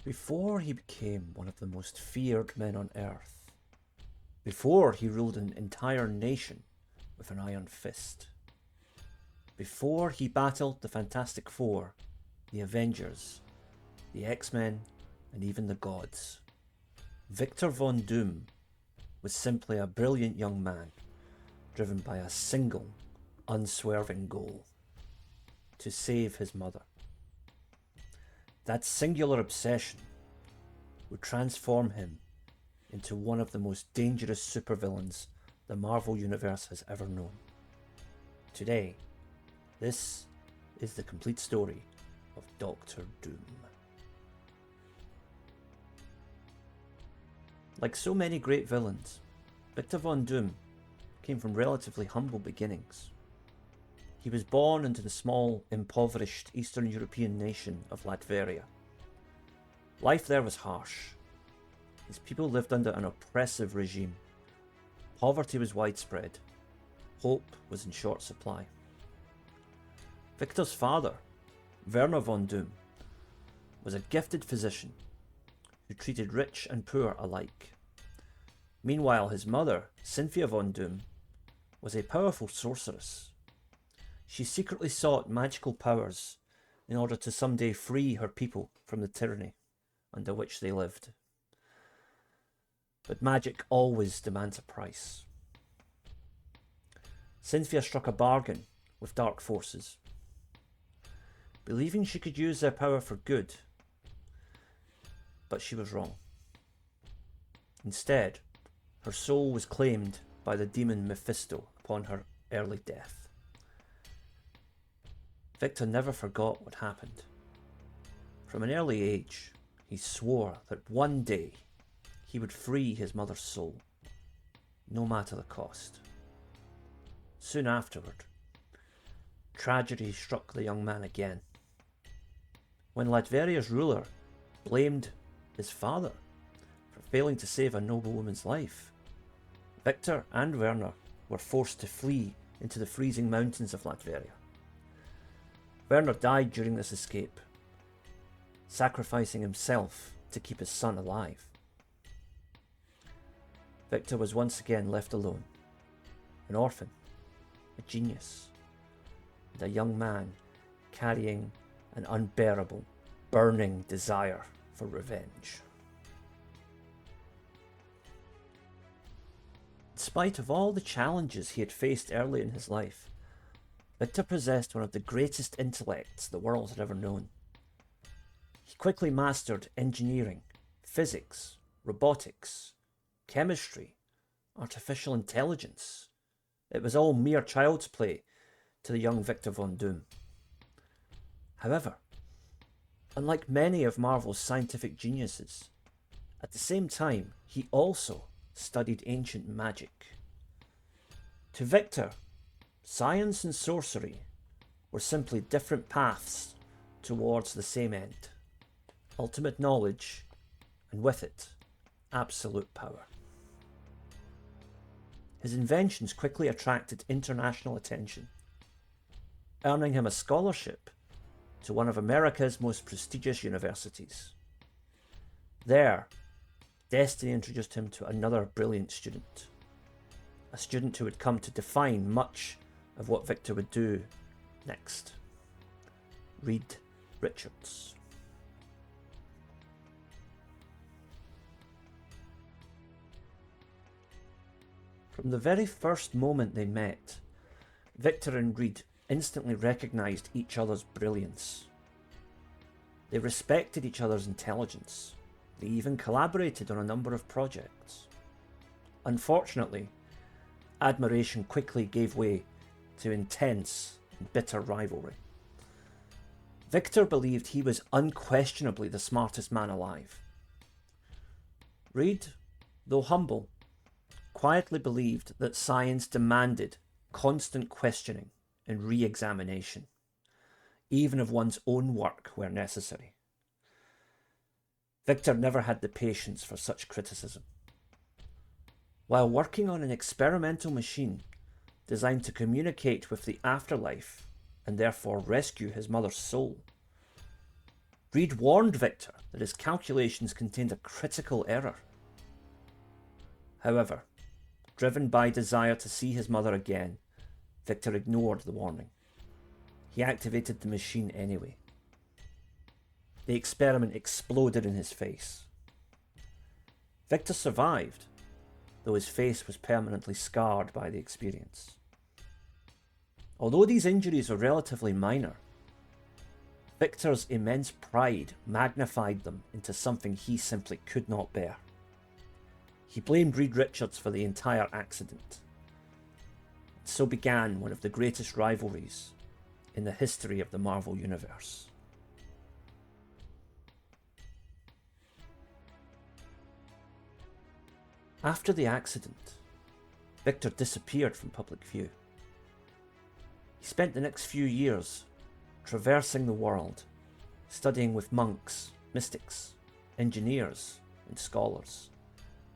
Before he became one of the most feared men on Earth, before he ruled an entire nation with an iron fist, before he battled the Fantastic Four, the Avengers, the X-Men, and even the gods, Victor Von Doom was simply a brilliant young man driven by a single, unswerving goal: to save his mother. That singular obsession would transform him into one of the most dangerous supervillains the Marvel Universe has ever known. Today, this is the complete story of Doctor Doom. Like so many great villains, Victor Von Doom came from relatively humble beginnings. He was born into the small, impoverished Eastern European nation of Latveria. Life there was harsh. His people lived under an oppressive regime. Poverty was widespread. Hope was in short supply. Victor's father, Werner von Doom, was a gifted physician who treated rich and poor alike. Meanwhile, his mother, Cynthia von Doom, was a powerful sorceress. She secretly sought magical powers in order to someday free her people from the tyranny under which they lived. But magic always demands a price. Cynthia struck a bargain with dark forces, believing she could use their power for good, but she was wrong. Instead, her soul was claimed by the demon Mephisto upon her early death. Victor never forgot what happened. From an early age, he swore that one day he would free his mother's soul, no matter the cost. Soon afterward, tragedy struck the young man again. When Latveria's ruler blamed his father for failing to save a noble woman's life, Victor and Werner were forced to flee into the freezing mountains of Latveria. Werner died during this escape, sacrificing himself to keep his son alive. Victor was once again left alone, an orphan, a genius, and a young man carrying an unbearable, burning desire for revenge. In spite of all the challenges he had faced early in his life, Victor possessed one of the greatest intellects the world had ever known. He quickly mastered engineering, physics, robotics, chemistry, artificial intelligence. It was all mere child's play to the young Victor Von Doom. However, unlike many of Marvel's scientific geniuses, at the same time he also studied ancient magic. To Victor, science and sorcery were simply different paths towards the same end: ultimate knowledge, and with it, absolute power. His inventions quickly attracted international attention, earning him a scholarship to one of America's most prestigious universities. There, destiny introduced him to another brilliant student, a student who would come to define much of what Victor would do next: Reed Richards. From the very first moment they met, Victor and Reed instantly recognized each other's brilliance. They respected each other's intelligence. They even collaborated on a number of projects. Unfortunately, admiration quickly gave way to intense and bitter rivalry. Victor believed he was unquestionably the smartest man alive. Reed, though humble, quietly believed that science demanded constant questioning and re-examination, even of one's own work where necessary. Victor never had the patience for such criticism. While working on an experimental machine designed to communicate with the afterlife and therefore rescue his mother's soul, Reed warned Victor that his calculations contained a critical error. However, driven by desire to see his mother again, Victor ignored the warning. He activated the machine anyway. The experiment exploded in his face. Victor survived, though his face was permanently scarred by the experience. Although these injuries were relatively minor, Victor's immense pride magnified them into something he simply could not bear. He blamed Reed Richards for the entire accident. So began one of the greatest rivalries in the history of the Marvel Universe. After the accident, Victor disappeared from public view. He spent the next few years traversing the world, studying with monks, mystics, engineers, and scholars,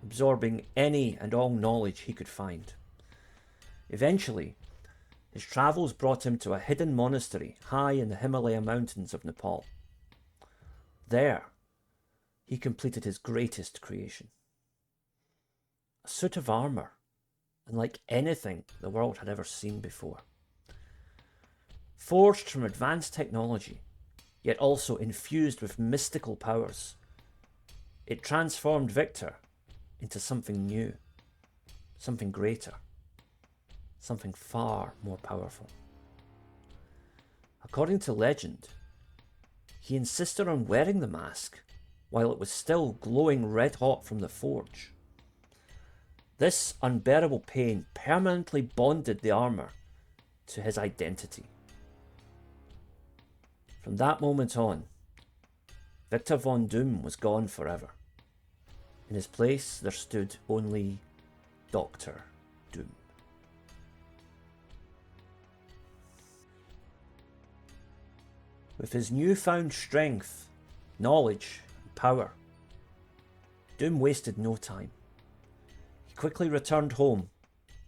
absorbing any and all knowledge he could find. Eventually, his travels brought him to a hidden monastery high in the Himalaya mountains of Nepal. There, he completed his greatest creation. A suit of armour, unlike anything the world had ever seen before. Forged from advanced technology, yet also infused with mystical powers, it transformed Victor into something new, something greater, something far more powerful. According to legend, he insisted on wearing the mask while it was still glowing red hot from the forge. This unbearable pain permanently bonded the armour to his identity. From that moment on, Victor Von Doom was gone forever. In his place there stood only Dr. Doom. With his newfound strength, knowledge, and power, Doom wasted no time. He quickly returned home,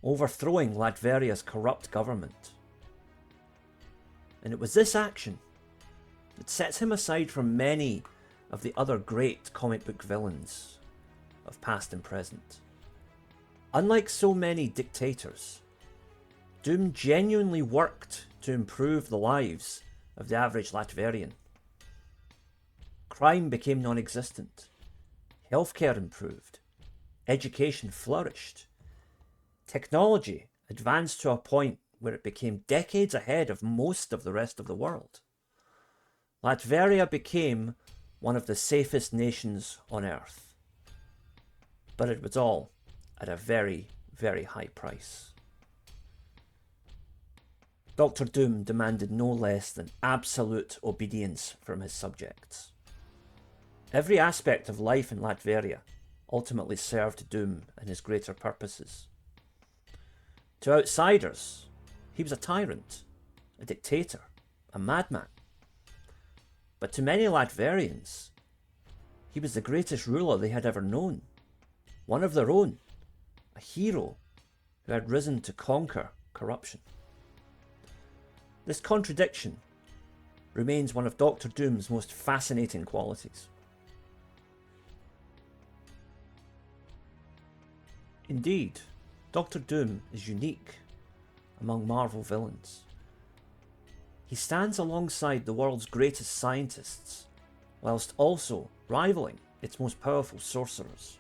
overthrowing Latveria's corrupt government. And it was this action that sets him aside from many of the other great comic book villains of past and present. Unlike so many dictators, Doom genuinely worked to improve the lives of the average Latverian. Crime became non-existent, healthcare improved, education flourished, technology advanced to a point where it became decades ahead of most of the rest of the world. Latveria became one of the safest nations on Earth. But it was all at a very, very high price. Dr. Doom demanded no less than absolute obedience from his subjects. Every aspect of life in Latveria ultimately served Doom and his greater purposes. To outsiders, he was a tyrant, a dictator, a madman. But to many Latverians, he was the greatest ruler they had ever known, one of their own, a hero who had risen to conquer corruption. This contradiction remains one of Dr. Doom's most fascinating qualities. Indeed, Dr. Doom is unique among Marvel villains. He stands alongside the world's greatest scientists, whilst also rivaling its most powerful sorcerers.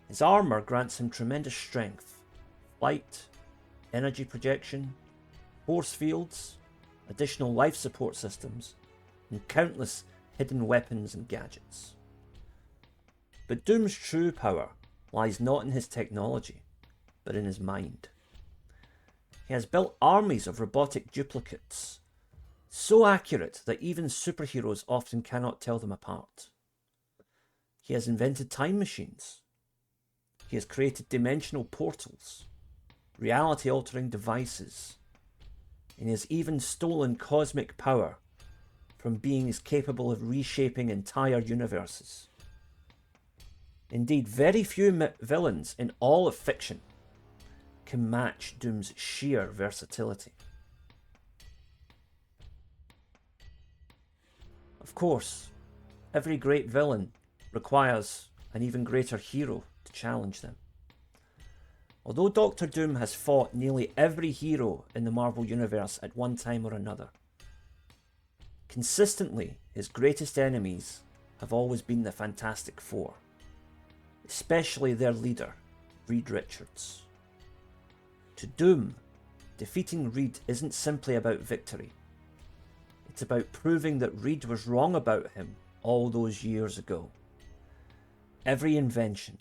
His armour grants him tremendous strength, flight, energy projection, force fields, additional life support systems, and countless hidden weapons and gadgets. But Doom's true power lies not in his technology, but in his mind. He has built armies of robotic duplicates, so accurate that even superheroes often cannot tell them apart. He has invented time machines. He has created dimensional portals, reality-altering devices, and he has even stolen cosmic power from beings capable of reshaping entire universes. Indeed, very few villains in all of fiction can match Doom's sheer versatility. Of course, every great villain requires an even greater hero to challenge them. Although Doctor Doom has fought nearly every hero in the Marvel Universe at one time or another, consistently his greatest enemies have always been the Fantastic Four, especially their leader, Reed Richards. To Doom, defeating Reed isn't simply about victory. It's about proving that Reed was wrong about him all those years ago. Every invention,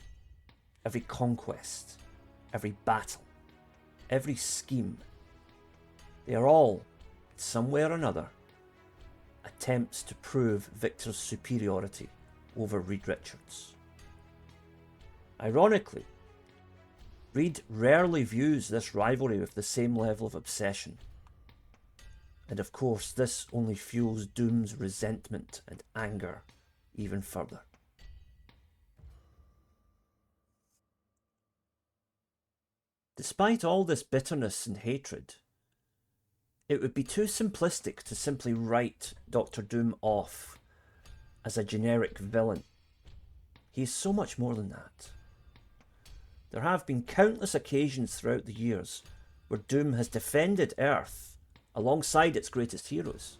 every conquest, every battle, every scheme, they are all, in some way or another, attempts to prove Victor's superiority over Reed Richards. Ironically, Reed rarely views this rivalry with the same level of obsession. And of course, this only fuels Doom's resentment and anger even further. Despite all this bitterness and hatred, it would be too simplistic to simply write Doctor Doom off as a generic villain. He is so much more than that. There have been countless occasions throughout the years where Doom has defended Earth alongside its greatest heroes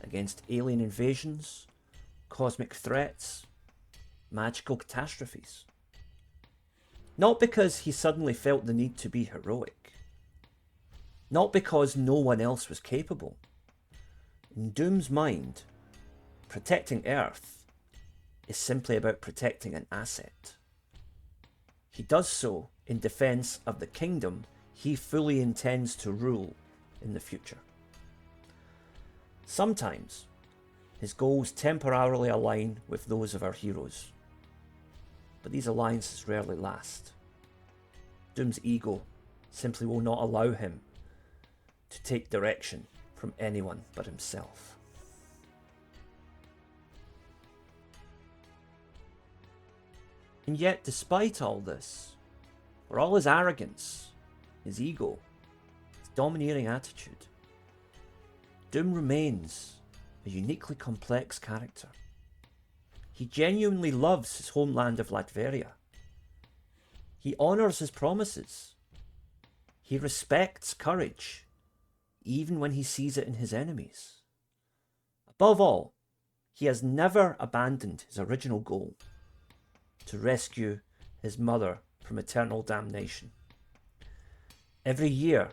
against alien invasions, cosmic threats, magical catastrophes. Not because he suddenly felt the need to be heroic. Not because no one else was capable. In Doom's mind, protecting Earth is simply about protecting an asset. He does so in defense of the kingdom he fully intends to rule in the future. Sometimes, his goals temporarily align with those of our heroes, but these alliances rarely last. Doom's ego simply will not allow him to take direction from anyone but himself. And yet, despite all this, for all his arrogance, his ego, his domineering attitude, Doom remains a uniquely complex character. He genuinely loves his homeland of Latveria. He honours his promises. He respects courage, even when he sees it in his enemies. Above all, he has never abandoned his original goal, to rescue his mother from eternal damnation. Every year,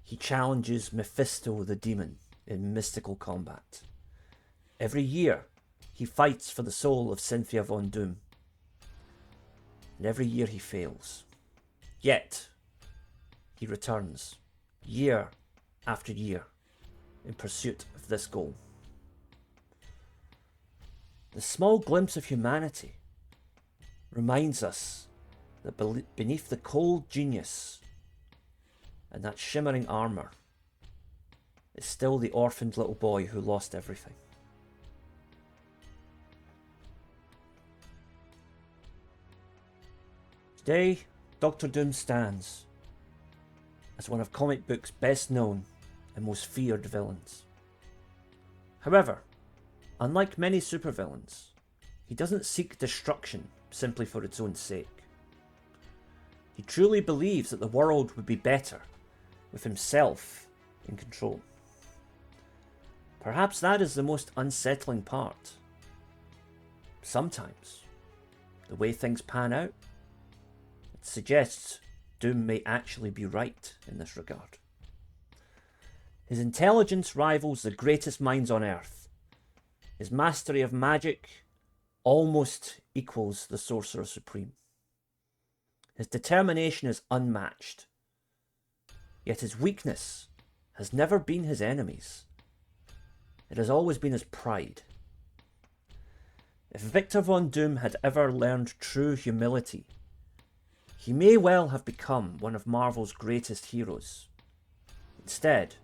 he challenges Mephisto the demon in mystical combat. Every year, he fights for the soul of Cynthia von Doom. And every year he fails. Yet, he returns, year after year, in pursuit of this goal. The small glimpse of humanity reminds us that beneath the cold genius and that shimmering armour is still the orphaned little boy who lost everything. Today, Doctor Doom stands as one of comic books' best known and most feared villains. However, unlike many supervillains, he doesn't seek destruction simply for its own sake. He truly believes that the world would be better with himself in control. Perhaps that is the most unsettling part. Sometimes, the way things pan out, it suggests Doom may actually be right in this regard. His intelligence rivals the greatest minds on Earth. His mastery of magic almost equals the Sorcerer Supreme. His determination is unmatched. Yet his weakness has never been his enemies. It has always been his pride. If Victor Von Doom had ever learned true humility, he may well have become one of Marvel's greatest heroes. Instead,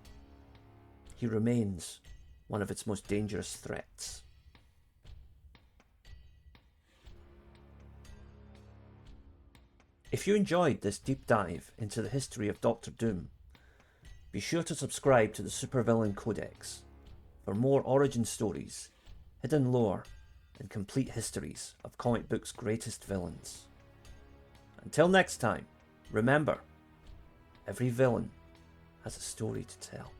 he remains one of its most dangerous threats. If you enjoyed this deep dive into the history of Doctor Doom, be sure to subscribe to the Supervillain Codex for more origin stories hidden lore, and complete histories of comic books' greatest villains. Until next time, remember, every villain has a story to tell.